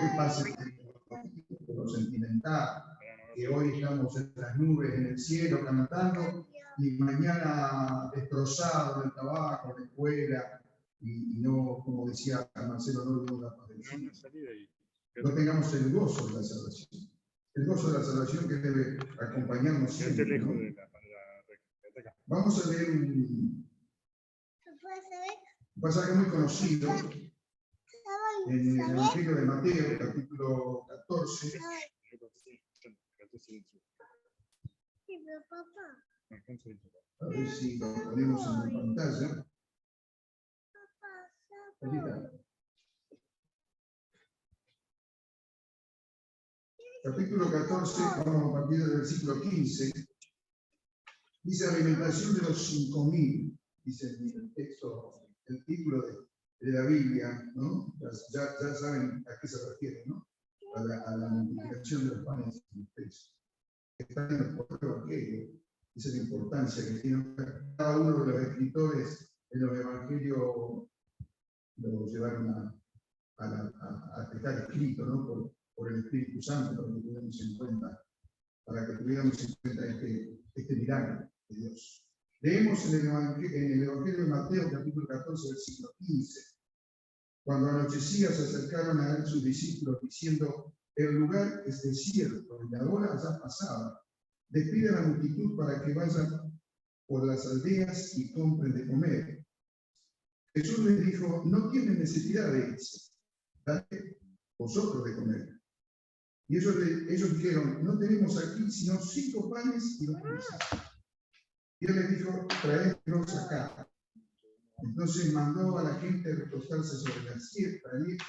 que pase por lo sentimental, que hoy estamos en las nubes, en el cielo, cantando, y mañana destrozados del trabajo, de la escuela, y no, como decía Marcelo, no vivimos la paz del Señor. No tengamos el gozo de la salvación. El gozo de la salvación que debe acompañarnos siempre, ¿no? Vamos a leer un pasaje muy conocido en el Evangelio de Mateo, capítulo 14. A ver si lo ponemos en la pantalla. Ahí está. Capítulo 14, vamos a partir del versículo 15. Dice alimentación de los 5.000, dice el texto, el título de la Biblia, ¿no? Ya saben a qué se refiere, ¿no? A la multiplicación de los panes y los peces. Está en el propio Evangelio. Esa es la importancia que tiene cada uno de los escritores en los evangelios, lo llevaron a estar escrito, ¿no? Por el Espíritu Santo, para que tuviéramos en cuenta este milagro de Dios. Leemos en el Evangelio de Mateo, capítulo 14, versículo 15. Cuando anochecía se acercaron a él sus discípulos diciendo: el lugar es desierto y la hora ya pasada. Despide a la multitud para que vayan por las aldeas y compren de comer. Jesús les dijo: no tienen necesidad de irse, dale vosotros de comer. Y ellos dijeron: no tenemos aquí sino 5 panes y 2 peces. Y él les dijo: traédlos acá. Entonces mandó a la gente recostarse sobre la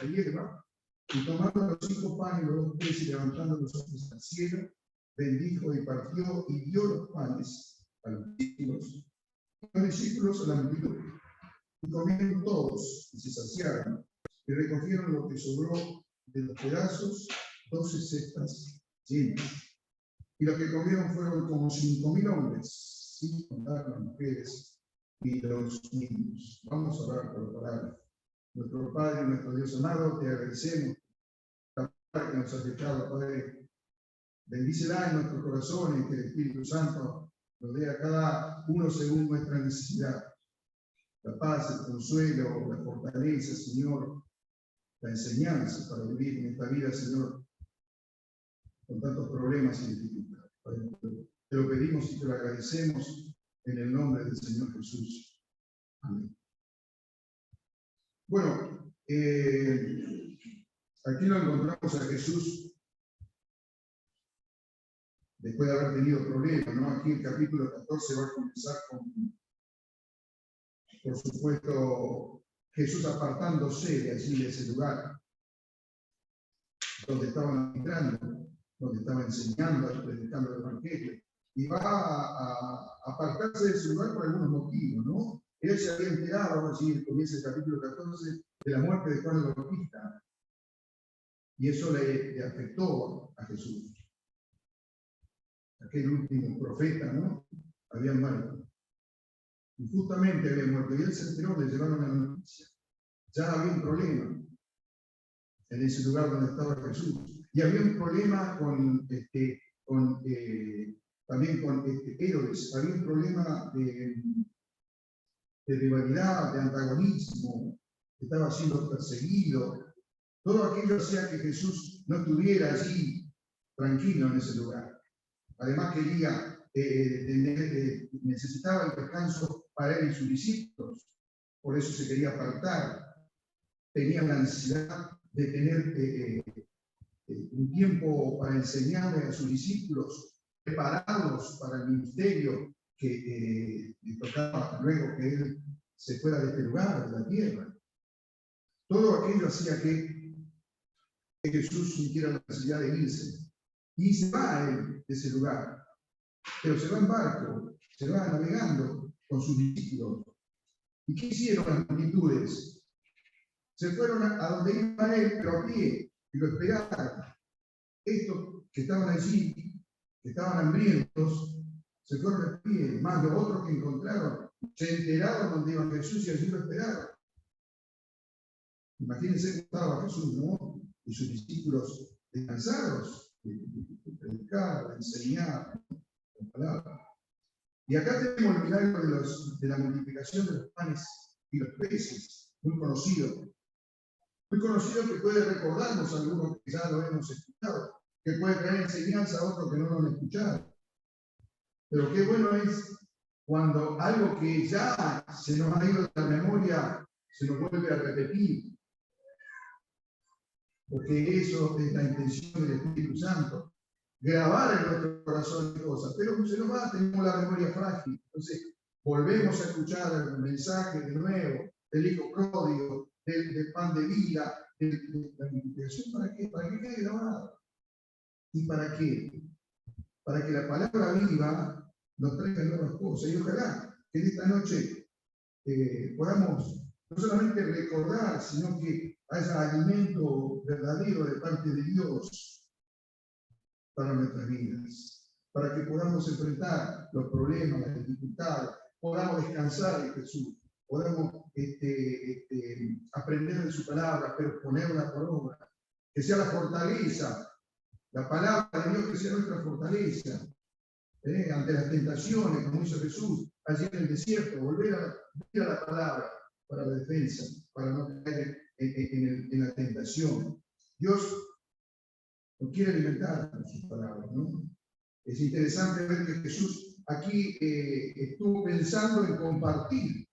hierba, y tomando los 5 panes y los 2 peces, levantando los ojos al cielo, bendijo y partió y dio los panes a los discípulos a la multitud. Y comieron todos y se saciaron, y recogieron lo que sobró de los pedazos, 12 cestas llenas. Y los que comieron fueron como 5.000 hombres, sin contar las mujeres y los niños. Vamos a orar por la palabra. Nuestro Padre, nuestro Dios amado, te agradecemos la palabra que nos has dejado, Padre. Bendícela en nuestros corazones, que el Espíritu Santo nos dé a cada uno según nuestra necesidad. La paz, el consuelo, la fortaleza, Señor, la enseñanza para vivir en esta vida, Señor, con tantos problemas y dificultades. Padre, te lo pedimos y te lo agradecemos en el nombre del Señor Jesús. Amén. Bueno, aquí lo encontramos a Jesús después de haber tenido problemas, ¿no? Aquí el capítulo 14 va a comenzar con, por supuesto, Jesús apartándose de allí, de ese lugar donde estaban entrando, donde estaba enseñando, predicando el Evangelio, y va a apartarse de ese lugar por algunos motivos, ¿no? Él se había enterado, allí comienza el capítulo 14, de la muerte de Juan el Bautista, y eso le afectó a Jesús. Aquel último profeta, ¿no? Había muerto. Y justamente había muerto, y él se enteró, le llevaron la noticia. Ya había un problema en ese lugar donde estaba Jesús. Y había un problema también con Herodes. Había un problema de rivalidad, de antagonismo. Estaba siendo perseguido. Todo aquello hacía que Jesús no estuviera allí tranquilo en ese lugar. Además quería necesitaba el descanso para él y sus discípulos. Por eso se quería apartar. Tenía la necesidad de tener un tiempo para enseñarle a sus discípulos, preparados para el ministerio que le tocaba luego que él se fuera de este lugar, de la tierra. Todo aquello hacía que Jesús sintiera la necesidad de irse. Y se va a él de ese lugar, pero se va en barco, se va navegando con sus discípulos. ¿Y qué hicieron las multitudes? Se fueron a donde iba él, pero a pie, y lo esperaron. Estos que estaban allí, que estaban hambrientos, se fueron a pie, más los otros que encontraron, se enteraron donde iba Jesús y allí lo esperaron. Imagínense que estaba Jesús, ¿no? y sus discípulos descansados de predicar, de enseñar la palabra. Y acá tenemos el milagro de la multiplicación de los panes y los peces, muy conocido que puede recordarnos a algunos que ya lo hemos escuchado, que puede traer enseñanza a otros que no lo han escuchado. Pero qué bueno es cuando algo que ya se nos ha ido de la memoria se nos vuelve a repetir, porque eso es la intención del Espíritu Santo, grabar en nuestro corazón cosas, pero se nos va, tenemos la memoria frágil, entonces volvemos a escuchar el mensaje de nuevo, del hijo pródigo, del pan de vida, de la multiplicación. ¿Para qué? Para que quede grabado. ¿Y para qué? Para que la palabra viva nos traiga nuevas cosas. Y ojalá que en esta noche podamos no solamente recordar, sino que haya alimento verdadero de parte de Dios para nuestras vidas, para que podamos enfrentar los problemas, las dificultades, podamos descansar en Jesús, podamos aprender de su palabra, pero ponerla por obra, que sea la fortaleza, la palabra de Dios que sea nuestra fortaleza, ante las tentaciones, como hizo Jesús, allí en el desierto, volver a la palabra para la defensa, para no caer en la tentación. Dios nos quiere alimentar con sus palabras, ¿no? Es interesante ver que Jesús aquí estuvo pensando en compartir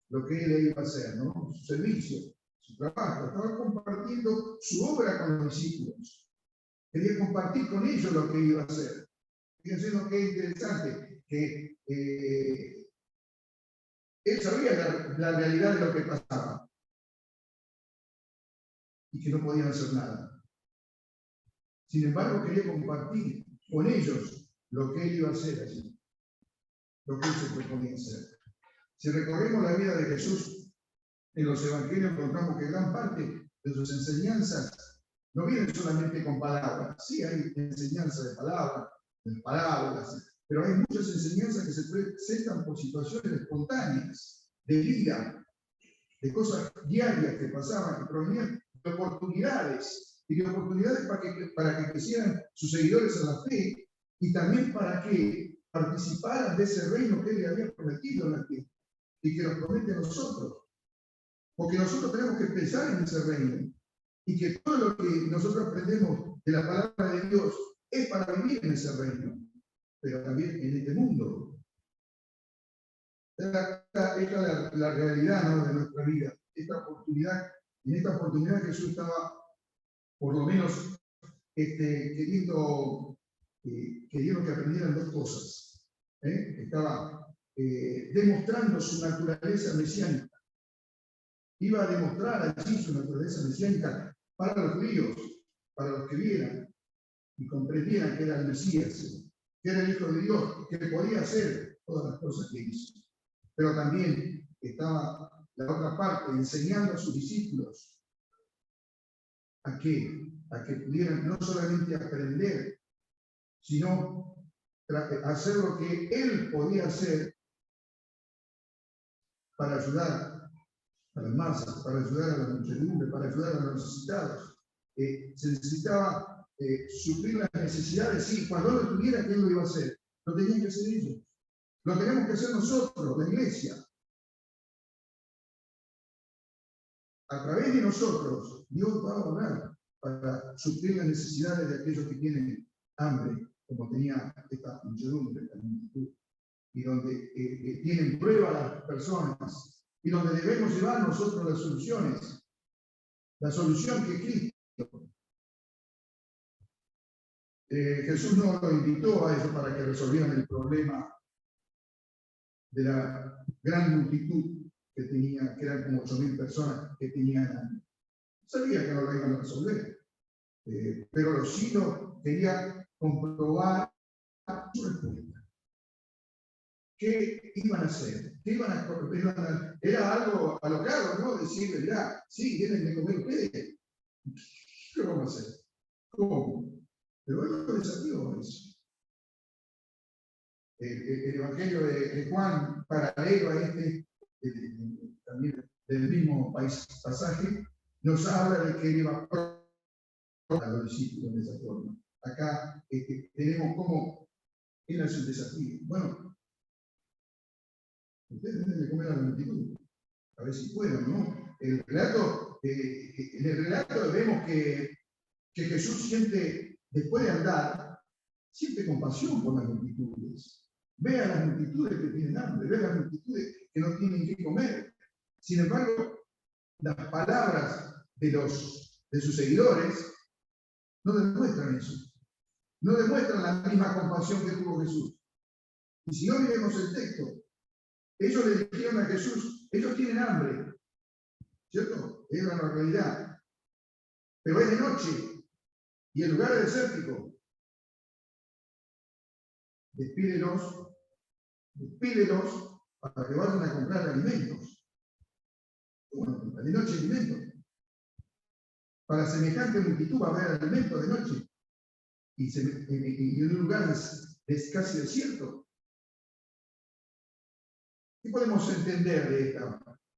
lo que él iba a hacer, ¿no? Su servicio, su trabajo. Estaba compartiendo su obra con los discípulos. Quería compartir con ellos lo que iba a hacer. Fíjense lo que es interesante, que él sabía la realidad de lo que pasaba y que no podían hacer nada. Sin embargo, quería compartir con ellos lo que él iba a hacer allí, lo que él se proponía hacer. Si recorremos la vida de Jesús en los evangelios, encontramos que gran parte de sus enseñanzas no vienen solamente con palabras. Sí, hay enseñanza de palabras, de parábolas, pero hay muchas enseñanzas que se presentan por situaciones espontáneas, de vida, de cosas diarias que pasaban, que provenían de oportunidades, y de oportunidades para que crecieran sus seguidores en la fe, y también para que participaran de ese reino que él le había prometido en la tierra, y que nos promete a nosotros. Porque nosotros tenemos que pensar en ese reino, y que todo lo que nosotros aprendemos de la palabra de Dios es para vivir en ese reino, pero también en este mundo. Esta es la realidad, ¿no?, de nuestra vida. Esta oportunidad, en esta oportunidad Jesús estaba, por lo menos, queriendo que aprendieran dos cosas. Estaba demostrando su naturaleza mesiánica. Iba a demostrar allí su naturaleza mesiánica para los judíos, para los que vieran y comprendieran que era el Mesías, que era el Hijo de Dios, que podía hacer todas las cosas que hizo. Pero también estaba la otra parte, enseñando a sus discípulos a que pudieran no solamente aprender, sino hacer lo que él podía hacer para ayudar a las masas, para ayudar a la muchedumbre, para ayudar a los necesitados. Se necesitaba suplir las necesidades, sí, cuando él lo tuviera, ¿quién lo iba a hacer? Lo tenían que hacer ellos. Lo tenemos que hacer nosotros, la iglesia. A través de nosotros, Dios va a obrar para suplir las necesidades de aquellos que tienen hambre, como tenía esta muchedumbre, esta multitud, y donde tienen prueba las personas, y donde debemos llevar nosotros las soluciones, la solución que Cristo. Jesús no lo invitó a eso para que resolvieran el problema de la gran multitud que tenía, que eran como 8.000 personas que tenían hambre. Sabía que no lo iban a resolver, pero sí lo quería comprobar su respuesta. ¿Qué iban a hacer? ¿Qué iban a era algo alocado, ¿no? Decirle, ya, sí, tienen que comer ustedes. ¿Qué vamos a hacer? ¿Cómo? Pero él lo desafió a eso. El Evangelio de Juan, paralelo a también del mismo pasaje, nos habla de que él iba a los discípulos de esa forma. Acá tenemos como él hace un desafío. Bueno, ustedes deben de comer a la multitud, a ver si pueden, ¿no? En el relato vemos que Jesús siente, después de andar, siente compasión por las multitudes. Ve a las multitudes que tienen hambre, ve a las multitudes que no tienen que comer. Sin embargo, las palabras de sus seguidores no demuestran eso. No demuestran la misma compasión que tuvo Jesús. Y si no miremos el texto, ellos le dijeron a Jesús, ellos tienen hambre, ¿cierto? Es una realidad. Pero es de noche y el lugar es desértico. Despídelos para que vayan a comprar alimentos. Bueno, de noche alimentos. Para semejante multitud va a haber alimentos de noche. Y en un lugar es casi desierto. ¿Qué podemos entender de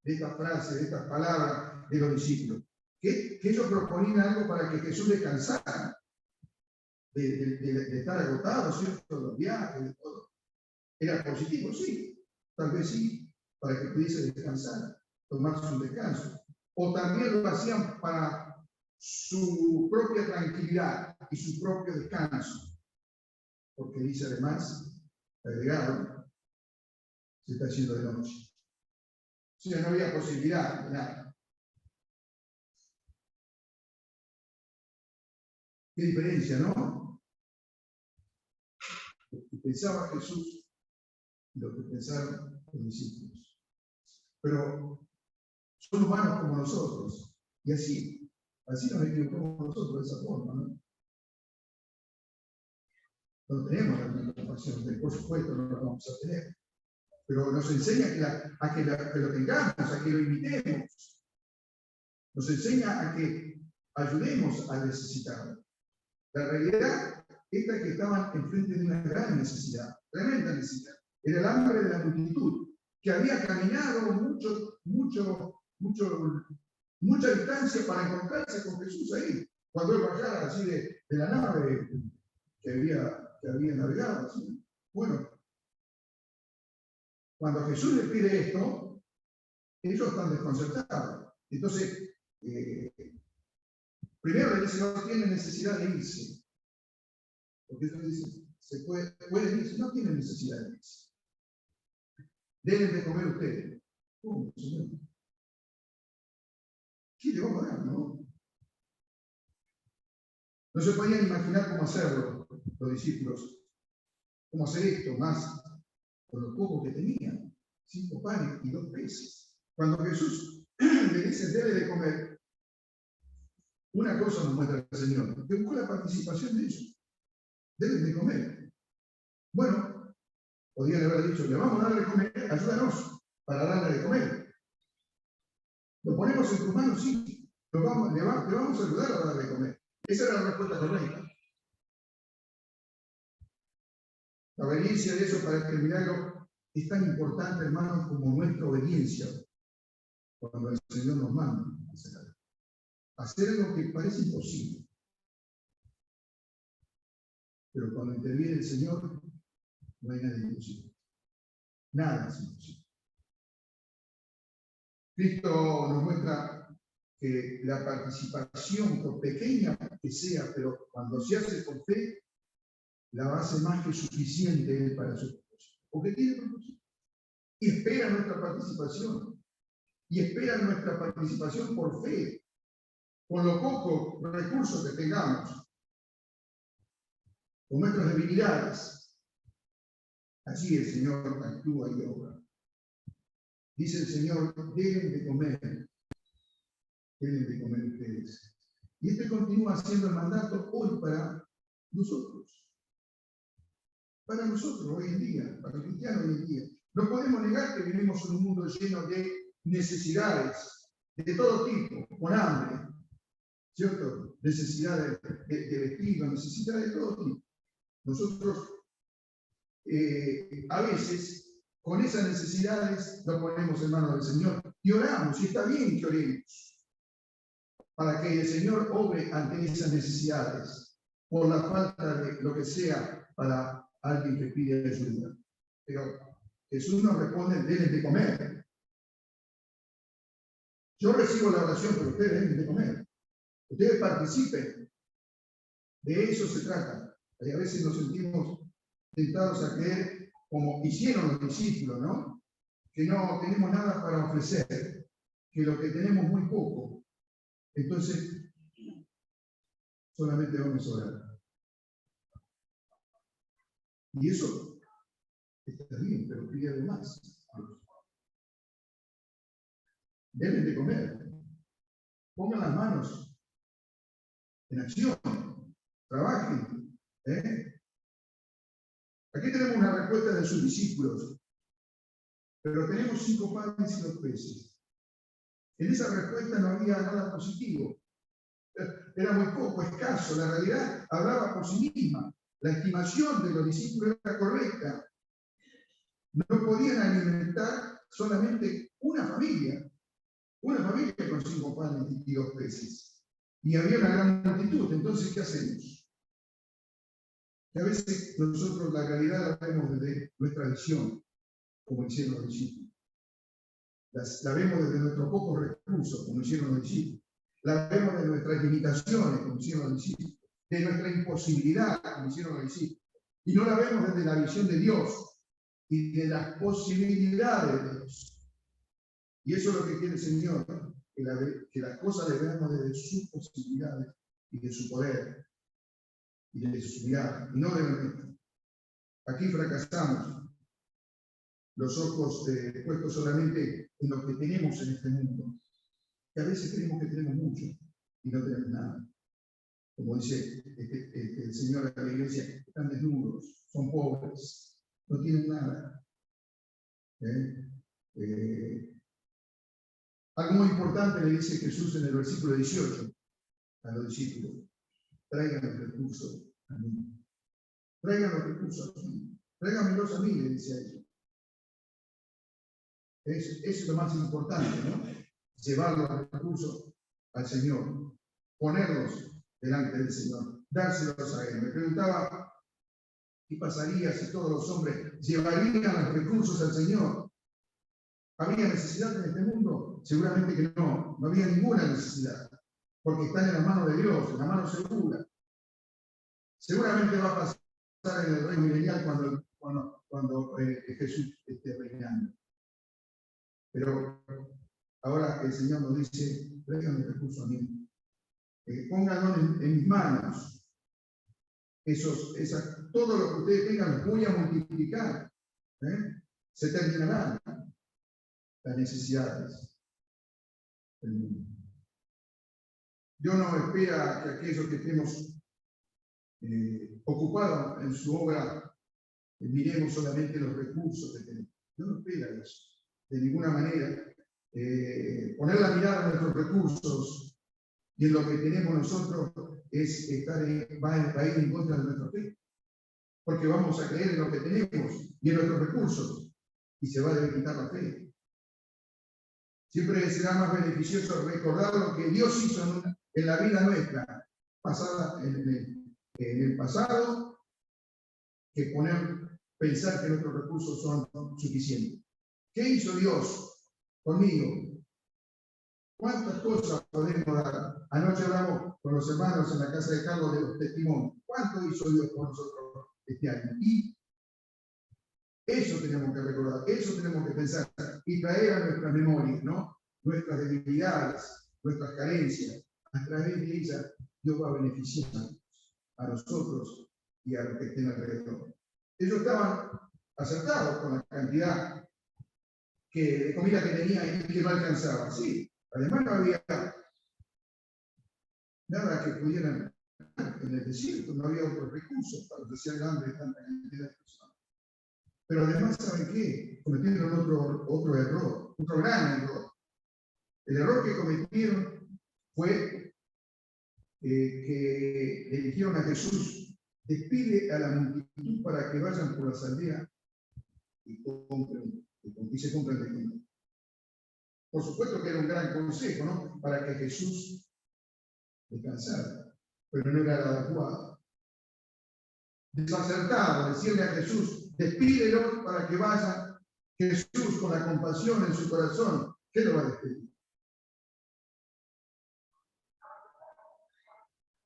esta frase, de estas palabras de los discípulos? Que ellos proponían algo para que Jesús descansara de estar agotado, ¿cierto? Los viajes, de todo. ¿Era positivo? Sí, tal vez sí, para que pudiese descansar, tomarse un descanso. O también lo hacían para su propia tranquilidad y su propio descanso. Porque dice además, agregaron, se está haciendo de noche. O sea, no había posibilidad de nada. Qué diferencia, ¿no? Lo que pensaba Jesús y lo que pensaron los discípulos. Pero son humanos como nosotros. Y así nos equivocamos nosotros de esa forma, ¿no? No tenemos la misma compasión, por supuesto no la vamos a tener. Pero nos enseña que lo tengamos, a que lo imitemos. Nos enseña a que ayudemos al necesitado. La realidad es que estaban enfrente de una gran necesidad, tremenda necesidad. Era el hambre de la multitud, que había caminado mucha distancia para encontrarse con Jesús ahí. Cuando él bajara así de la nave que había navegado. ¿Sí? Bueno, cuando Jesús les pide esto, ellos están desconcertados. Entonces, primero le dice, no tiene necesidad de irse. Porque ellos dicen, pueden irse, no tienen necesidad de irse. Deben de comer ustedes. ¿Cómo, Señor? ¿Qué le vamos a dar, no? No se podían imaginar cómo hacerlo los discípulos. Cómo hacer esto, más con lo poco que tenían. 5 panes y 2 peces. Cuando Jesús le dice, debe de comer, una cosa nos muestra el Señor, que buscó la participación de ellos. Deben de comer. Bueno, podrían haber dicho, le vamos a dar de comer, ayúdanos para darle de comer. Lo ponemos en tus manos, sí. Le vamos a ayudar a darle de comer. Esa era la respuesta correcta. La obediencia de eso para este milagro es tan importante, hermanos, como nuestra obediencia cuando el Señor nos manda hacer lo que parece imposible. Pero cuando interviene el Señor, no hay nada imposible. Nada es imposible. Cristo nos muestra que la participación, por pequeña que sea, pero cuando se hace por fe, la base más que suficiente para su propósito. Porque tiene propósito. Y espera nuestra participación. Y espera nuestra participación por fe, con los pocos recursos que tengamos, con nuestras debilidades. Así el Señor actúa y obra. Dice el Señor, deben de comer ustedes. Y este continúa siendo el mandato hoy para nosotros. Para nosotros hoy en día, para el cristiano hoy en día. No podemos negar que vivimos en un mundo lleno de necesidades de todo tipo, con hambre, ¿cierto? Necesidades de vestido, necesidades de todo tipo. Nosotros a veces con esas necesidades lo ponemos en manos del Señor y oramos, y está bien que oremos. para que el Señor obre ante esas necesidades, por la falta de lo que sea para alguien que pide ayuda. Pero Jesús nos responde, denles de comer. Yo recibo la oración, pero ustedes denles de comer. Ustedes participen. De eso se trata. Y a veces nos sentimos tentados a creer, como hicieron los discípulos, ¿no? Que no tenemos nada para ofrecer, que lo que tenemos muy poco. Entonces, solamente vamos a orar. Y eso está bien, pero pide algo más. Deben de comer. Pongan las manos en acción. Trabajen. Aquí tenemos una respuesta de sus discípulos. Pero tenemos 5 panes y 2 peces. En esa respuesta no había nada positivo. Era muy poco, escaso. La realidad hablaba por sí misma. La estimación de los discípulos era correcta. No podían alimentar solamente una familia con 5 panes y 2 peces. Y había una gran multitud. Entonces, ¿qué hacemos? Que a veces nosotros la realidad la vemos desde nuestra visión, como hicieron los discípulos. La vemos desde nuestros pocos recursos, como hicieron los discípulos. La vemos de nuestras limitaciones, como hicieron los discípulos. De nuestra imposibilidad, como hicieron los discípulos. Y no la vemos desde la visión de Dios y de las posibilidades de Dios. Y eso es lo que quiere el Señor, que las cosas le veamos desde sus posibilidades y de su poder y de su mirada, y no de nuestra. Aquí fracasamos. Los ojos puestos solamente en lo que tenemos en este mundo. Que a veces creemos que tenemos mucho y no tenemos nada. Como dice el Señor de la iglesia, están desnudos, son pobres, no tienen nada. Algo muy importante le dice Jesús en el versículo 18 a los discípulos: traigan los recursos a mí. Traigan los recursos a mí. Tráiganmelos a mí, le dice a ellos. Eso es lo más importante, ¿no? Llevar los recursos al Señor, ponerlos delante del Señor, dárselos a Él. Me preguntaba, ¿qué pasaría si todos los hombres llevarían los recursos al Señor? ¿Habría necesidad en este mundo? Seguramente que no había ninguna necesidad, porque están en las manos de Dios, en la mano segura. Seguramente va a pasar en el reino milenial cuando Jesús esté reinando. Pero ahora el Señor nos dice, traigan el recurso a mí. Pónganlo en mis manos. Todo lo que ustedes tengan los voy a multiplicar. Se terminarán las necesidades del mundo. Dios no espera que aquellos que estemos ocupados en su obra miremos solamente los recursos que tenemos. Dios no espera eso. De ninguna manera. Poner la mirada en nuestros recursos y en lo que tenemos nosotros va a ir en contra de nuestra fe. Porque vamos a creer en lo que tenemos y en nuestros recursos y se va a debilitar la fe. Siempre será más beneficioso recordar lo que Dios hizo en la vida nuestra, pasada en el pasado, que pensar que nuestros recursos son suficientes. ¿Qué hizo Dios conmigo? ¿Cuántas cosas podemos dar? Anoche hablamos con los hermanos en la casa de Carlos de los testimonios. ¿Cuánto hizo Dios por nosotros este año? Y eso tenemos que recordar, eso tenemos que pensar y traer a nuestras memorias, ¿no? Nuestras debilidades, nuestras carencias. A través de ellas, Dios va a beneficiar a nosotros y a los que estén alrededor. Ellos estaban acertados con la cantidad de comida que tenía y que no alcanzaba. Sí, además no había nada que pudieran en el desierto, no había otros recursos para saciar el hambre de tanta cantidad de personas. Pero además, ¿saben qué? Cometieron otro error, otro gran error. El error que cometieron fue que le dijeron a Jesús: despide a la multitud para que vayan por las aldeas y se compren de comida. Por supuesto que era un gran consejo, ¿no? Para que Jesús descansar, pero no era la adecuada. Desacertado, decirle a Jesús, despídelo para que vaya. Jesús, con la compasión en su corazón, ¿qué lo va a despedir?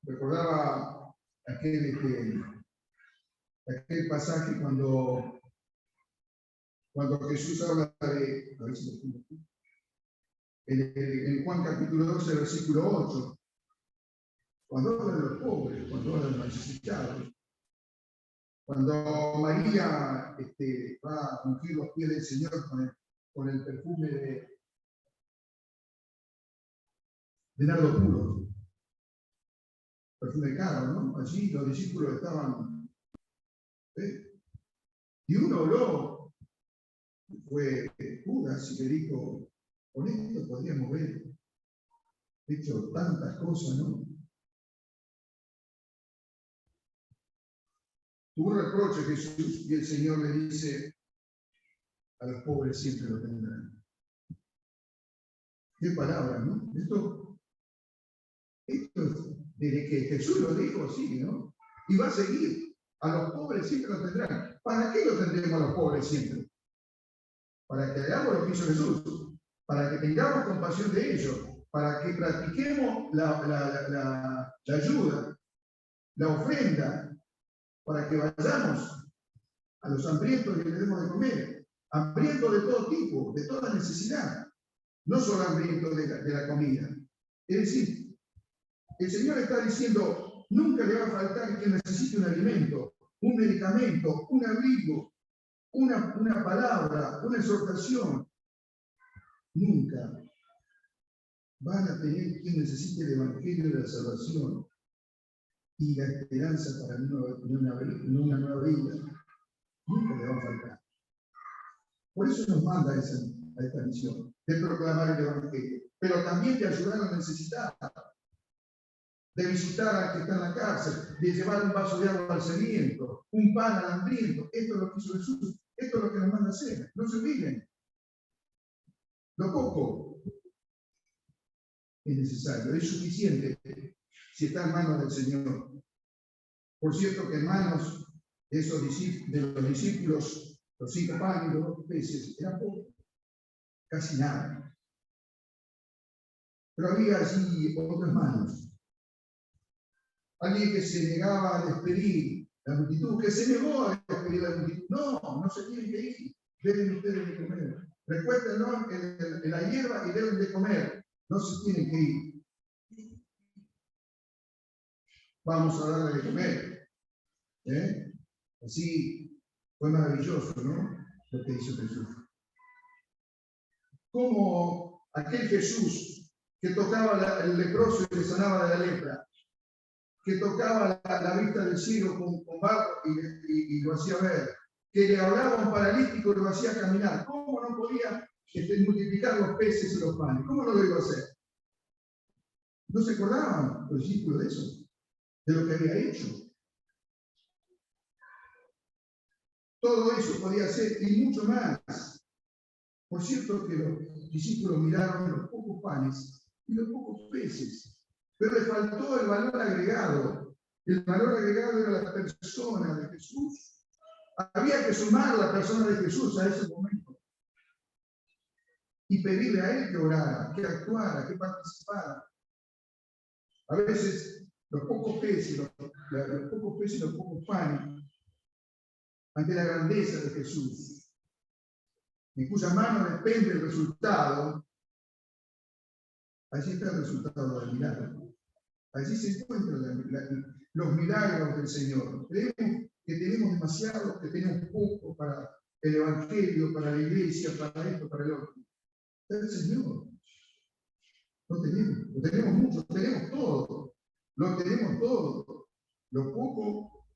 Recordaba aquel pasaje cuando Jesús habla de, a ver si lo tengo aquí, en Juan capítulo 12, versículo 8, cuando habla de los pobres, cuando habla de los necesitados, cuando María va a ungir los pies del Señor con el perfume de nardo puro, perfume caro, ¿no? Allí los discípulos estaban, y uno habló, fue Judas, y le dijo, con esto podríamos haber hecho tantas cosas, ¿no? Tuvo un reproche Jesús y el Señor le dice, a los pobres siempre lo tendrán. Qué palabra, ¿no? Esto desde que Jesús lo dijo, sí, ¿no? Y va a seguir. A los pobres siempre lo tendrán. ¿Para qué lo tendremos a los pobres siempre? Para que hagamos lo que hizo Jesús, para que tengamos compasión de ellos, para que practiquemos la ayuda, la ofrenda, para que vayamos a los hambrientos y les demos de comer, hambrientos de todo tipo, de toda necesidad, no solo hambrientos de la comida. Es decir, el Señor está diciendo, nunca le va a faltar quien necesite un alimento, un medicamento, un abrigo, una palabra, una exhortación. Nunca van a tener quien necesite el Evangelio de la salvación y la esperanza para una nueva vida. Nunca le va a faltar. Por eso nos manda a esta misión, de proclamar el Evangelio, pero también de ayudar a los necesitados, de visitar al que está en la cárcel, de llevar un vaso de agua al sediento, un pan al hambriento. Esto es lo que hizo Jesús, esto es lo que nos manda a hacer. No se olviden. Lo poco es necesario, es suficiente si está en manos del Señor. Por cierto que en manos de los discípulos, los 5 panes y los 2 peces, era poco, casi nada. Pero había allí otras manos. Alguien que se negaba a despedir la multitud, que se negó a despedir la multitud. No se tienen que ir, deben ustedes de comer. Recuérdenlo en la hierba y deben de comer. No se tienen que ir. Vamos a darle de comer. Así fue maravilloso, ¿no? Lo que hizo Jesús. Como aquel Jesús que tocaba el leproso y le sanaba de la lepra, que tocaba la vista del cielo con barro y lo hacía ver, que le hablaba a un paralítico y lo hacía caminar. ¿Cómo no podía multiplicar los peces y los panes? ¿Cómo no lo iba a hacer? ¿No se acordaban los discípulos de eso? De lo que había hecho. Todo eso podía hacer y mucho más. Por cierto que los discípulos miraron los pocos panes y los pocos peces, pero le faltó el valor agregado. El valor agregado era la persona de Jesús. Había que sumar la persona de Jesús a ese momento y pedirle a él que orara, que actuara, que participara. A veces los pocos peces, los pocos panes, ante la grandeza de Jesús, en cuya mano depende el resultado, allí está el resultado del milagro. Allí se encuentran los milagros del Señor. Creemos que tenemos demasiado, que tenemos poco para el Evangelio, para la iglesia, para esto, para el otro. Está el Señor. No tenemos, lo tenemos mucho, tenemos todo. Lo tenemos todo. Lo poco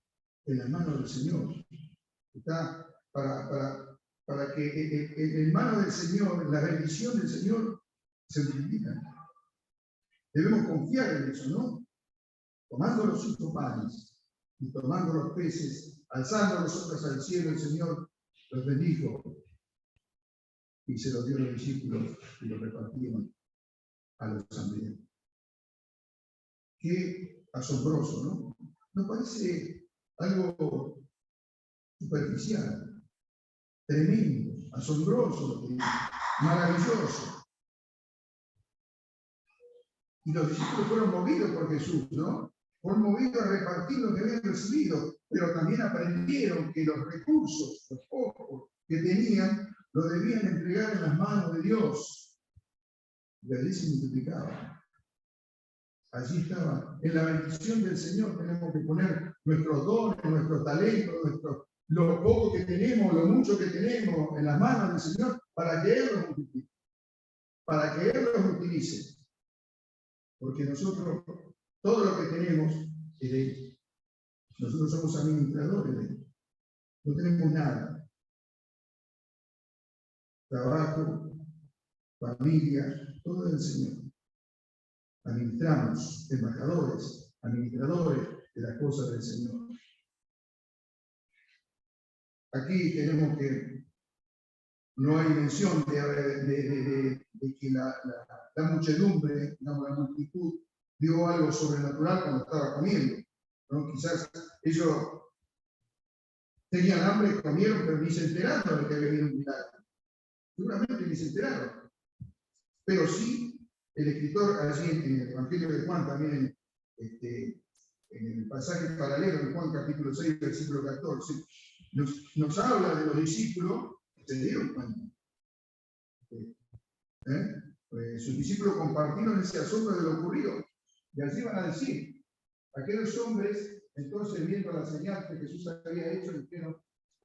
en la mano del Señor. Está para que en manos del Señor, la bendición del Señor se multiplica. Debemos confiar en eso, ¿no? Tomando los 5 panes y tomando los peces, alzando los ojos al cielo, el Señor los bendijo y se los dio a los discípulos y los repartieron a los hambrientos. Qué asombroso, ¿no? Nos parece algo superficial, tremendo, asombroso, maravilloso. Y los discípulos fueron movidos por Jesús, ¿no? Fueron movidos a repartir lo que habían recibido, pero también aprendieron que los recursos, los pocos que tenían, lo debían entregar en las manos de Dios. Y allí se multiplicaba. Allí estaba. En la bendición del Señor tenemos que poner nuestros dones, nuestros talentos, lo poco que tenemos, lo mucho que tenemos en las manos del Señor para que Él los multiplique, para que Él los utilice. Porque nosotros, todo lo que tenemos es de Él. Nosotros somos administradores de Él. No tenemos nada. Trabajo, familia, todo del Señor. Administramos, embajadores, administradores de las cosas del Señor. Aquí tenemos que no hay mención de que la muchedumbre, digamos, la multitud, dio algo sobrenatural cuando estaba comiendo, ¿no? Quizás ellos tenían hambre, comieron, pero ni se enteraron de que había habido un milagro. Seguramente ni se enteraron. Pero sí, el escritor allí en el Evangelio de Juan, también en el pasaje paralelo de Juan capítulo 6, versículo 14, nos habla de los discípulos que se dieron cuenta. Sus discípulos compartieron ese asombro de lo ocurrido. Y así van a decir, aquellos hombres, entonces viendo la señal que Jesús había hecho, dijeron,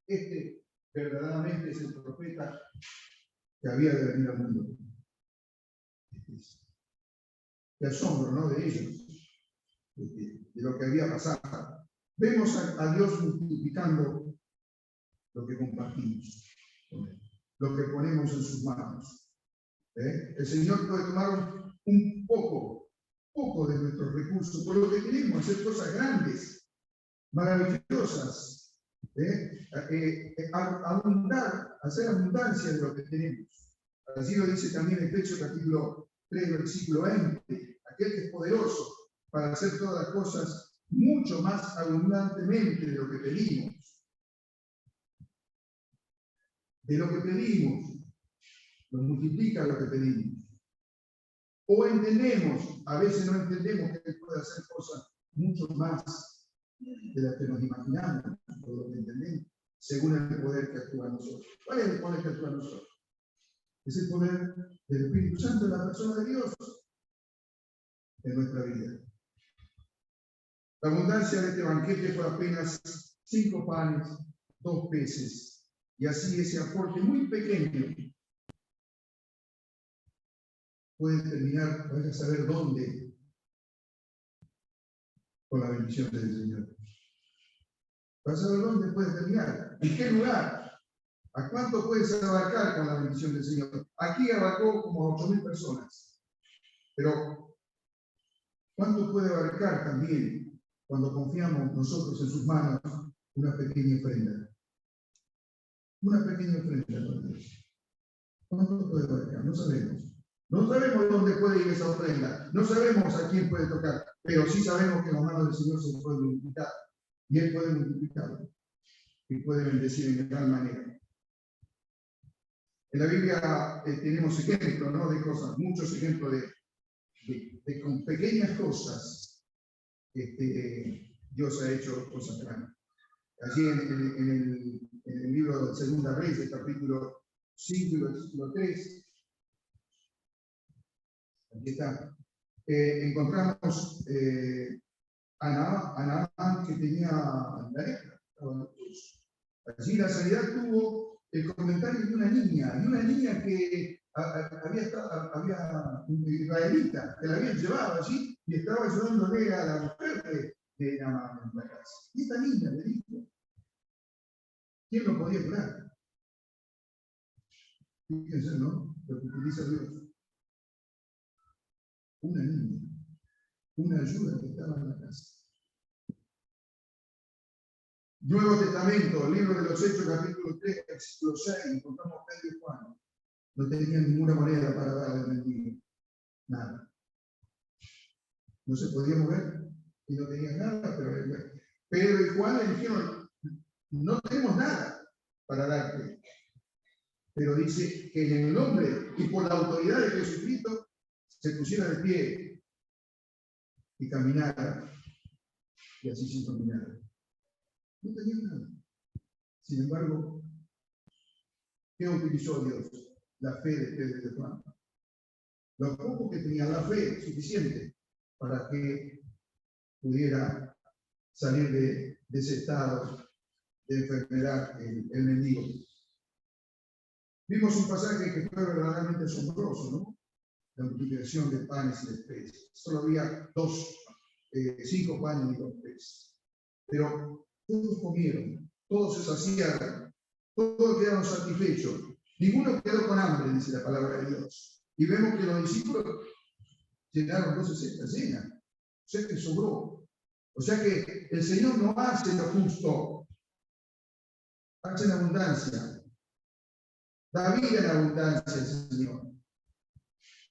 este verdaderamente es el profeta que había de venir al mundo. Qué asombro, ¿no? De ellos, de lo que había pasado. Vemos a Dios multiplicando lo que compartimos, lo que ponemos en sus manos. El Señor puede tomar un poco de nuestros recursos, por lo que queremos hacer cosas grandes, maravillosas, abundar, hacer abundancia de lo que tenemos. Así lo dice también Efesios capítulo 3, versículo 20, aquel que es poderoso para hacer todas las cosas mucho más abundantemente de lo que pedimos. De lo que pedimos, nos multiplica lo que pedimos. O entendemos, a veces no entendemos que Él puede hacer cosas mucho más de las que nos imaginamos, por lo que entendemos, según el poder que actúa en nosotros. ¿Cuál es el poder que actúa en nosotros? Es el poder del Espíritu Santo, de la persona de Dios en nuestra vida. La abundancia de este banquete fue apenas 5 panes, 2 peces, y así ese aporte muy pequeño puede terminar, vaya a saber dónde, con la bendición del Señor. Vas a saber dónde puede terminar, en qué lugar, a cuánto puedes abarcar con la bendición del Señor. Aquí abarcó como 8.000 personas, pero ¿cuánto puede abarcar también cuando confiamos nosotros en sus manos una pequeña ofrenda? Una pequeña ofrenda para Dios. ¿Cuánto puede abarcar? No sabemos. No sabemos dónde puede ir esa ofrenda, no sabemos a quién puede tocar, pero sí sabemos que la mano del Señor se puede multiplicar, y Él puede multiplicarlo, y puede bendecir en gran manera. En la Biblia tenemos ejemplos, ¿no? De cosas, muchos ejemplos de con pequeñas cosas Dios ha hecho cosas grandes. Allí en el libro de Segunda Reyes, capítulo 5 y versículo 3, aquí está. Encontramos a Naamán que tenía la lepra. Allí la sanidad tuvo el comentario de una niña que había un israelita que la habían llevado allí y estaba ayudándole a la mujer de Naamán en la casa. Y esta niña le dijo, ¿quién lo podía curar? Fíjense, ¿no? Lo que utiliza Dios. Una niña, una ayuda que estaba en la casa. Nuevo Testamento, libro de los Hechos, capítulo 3, versículo 6, encontramos a Pedro y Juan. No tenían ninguna moneda para darle al mendigo. Nada. no se podía mover y no tenía nada, pero Pedro y Juan le dijeron, no tenemos nada para darte. Pero dice que en el nombre y por la autoridad de Jesucristo se pusiera de pie y caminara. Y así se caminara. No tenía nada. Sin embargo, ¿qué utilizó Dios? La fe de Pedro y de Juan. Lo poco que tenía la fe suficiente para que pudiera salir de ese estado de enfermedad el mendigo. Vimos un pasaje que fue verdaderamente asombroso, ¿no? La multiplicación de panes y de peces. Solo había 5 panes y 2 peces. Pero todos comieron, todos se saciaron, todos quedaron satisfechos. Ninguno quedó con hambre, dice la palabra de Dios. Y vemos que los discípulos llenaron 12 cestas llenas. O sea que sobró. O sea que el Señor no hace lo justo, hace en abundancia. Da vida en abundancia el Señor.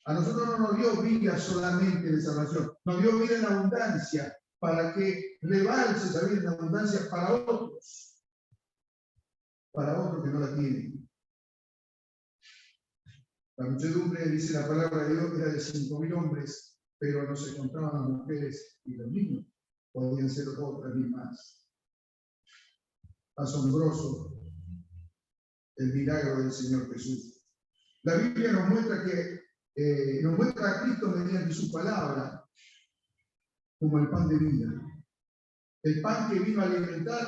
A nosotros no nos dio vida solamente de salvación, nos dio vida en abundancia para que rebalse esa vida en abundancia para otros que no la tienen. La muchedumbre, dice la palabra de Dios, era de 5.000 hombres, pero no se contaban las mujeres y los niños. Podían ser 2 o 3.000 más. Asombroso el milagro del Señor Jesús. La Biblia nos muestra a Cristo mediante su palabra como el pan de vida. El pan que vino a alimentar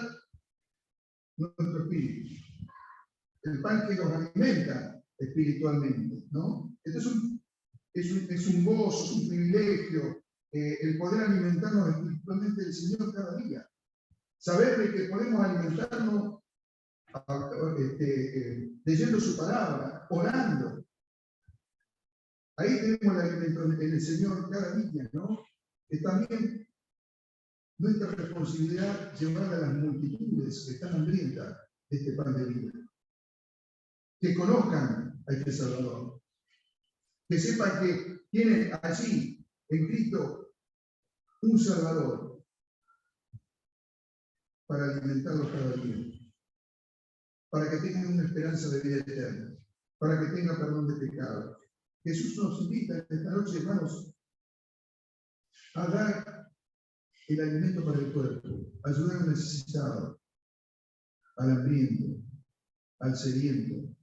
nuestro espíritu. El pan que nos alimenta espiritualmente, ¿no? Entonces es un gozo, es un privilegio el poder alimentarnos espiritualmente del Señor cada día. Saber de que podemos alimentarnos leyendo su palabra, orando. Ahí tenemos el alimento en el Señor cada día, ¿no? Que también nuestra responsabilidad llevar a las multitudes que están hambrientas de este pan de vida. Que conozcan a este Salvador. Que sepan que tienen allí, en Cristo, un Salvador para alimentarlos cada día. Para que tengan una esperanza de vida eterna. Para que tengan perdón de pecados. Jesús nos invita esta noche, hermanos, a dar el alimento para el cuerpo, ayudar al necesitado, al hambriento, al sediento,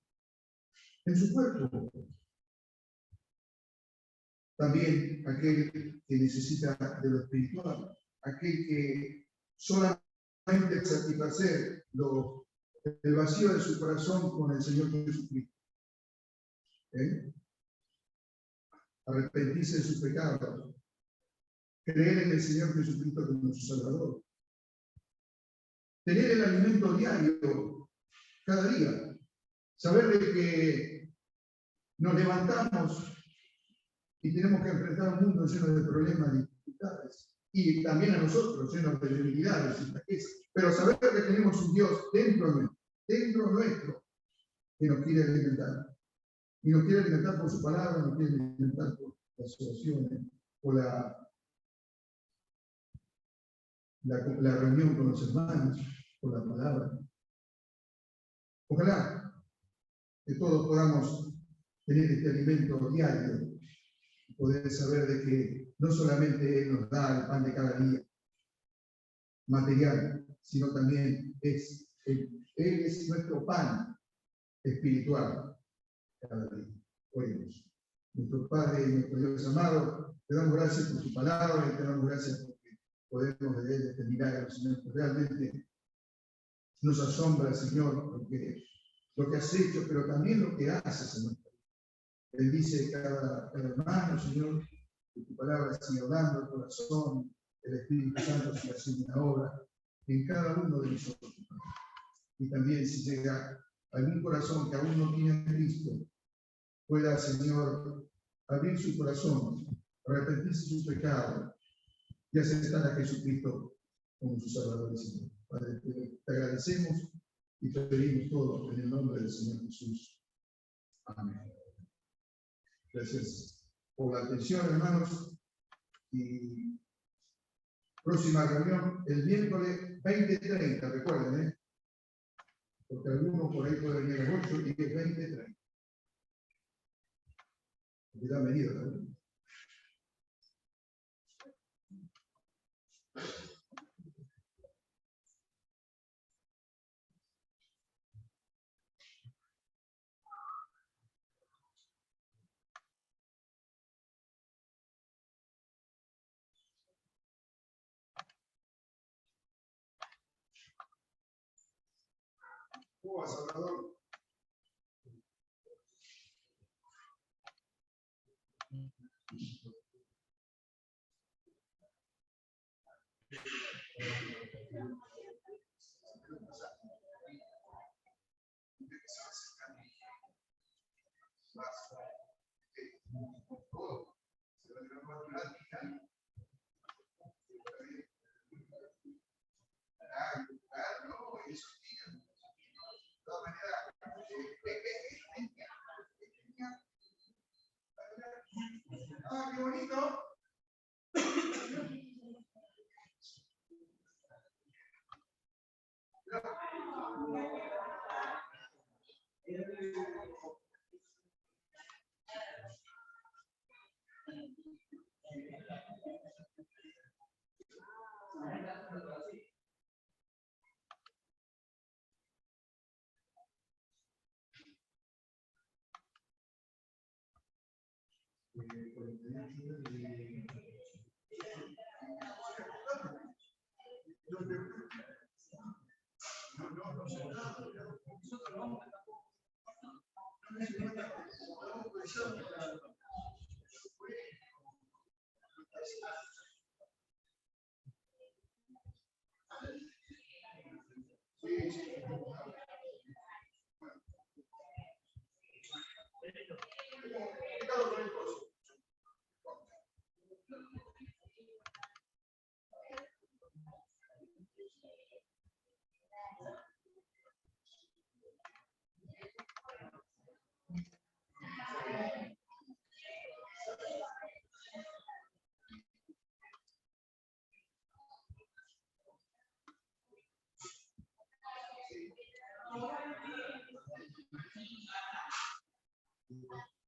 en su cuerpo. También aquel que necesita de lo espiritual, aquel que solamente satisfacer el vacío de su corazón con el Señor Jesucristo. Arrepentirse de sus pecados, creer en el Señor Jesucristo como su Salvador, tener el alimento diario, cada día, saber de que nos levantamos y tenemos que enfrentar un mundo lleno de problemas y dificultades, y también a nosotros llenos de debilidades y flaquezas, pero saber que tenemos un Dios dentro nuestro, que nos quiere alimentar. Y nos quiere alimentar por su palabra, nos quiere alimentar por las oraciones, por la reunión con los hermanos, por la palabra. Ojalá que todos podamos tener este alimento diario y poder saber de que no solamente Él nos da el pan de cada día, material, sino también Él es nuestro pan espiritual cada día. Oremos. Nuestro Padre y nuestro Dios amado, te damos gracias por tu palabra y te damos gracias porque podemos leer este milagro, Señor, que realmente nos asombra, Señor, porque lo que has hecho, pero también lo que haces, Señor. Bendice cada hermano, Señor, que tu palabra siga hablando el corazón, el Espíritu Santo siga haciendo una obra en cada uno de nosotros. Y también si llega algún corazón que aún no tiene a Cristo, pueda, Señor, abrir su corazón, arrepentirse de sus pecados y aceptar a Jesucristo como su Salvador y Señor. Padre, te agradecemos y te pedimos todo en el nombre del Señor Jesús. Amén. Gracias por la atención, hermanos. Y próxima reunión el miércoles 20:30, recuerden, porque algunos por ahí pueden venir a las 8 y es 20:30. Porque ya han venido también. ¿Cómo va, Salvador? ¡Ah, qué bonito!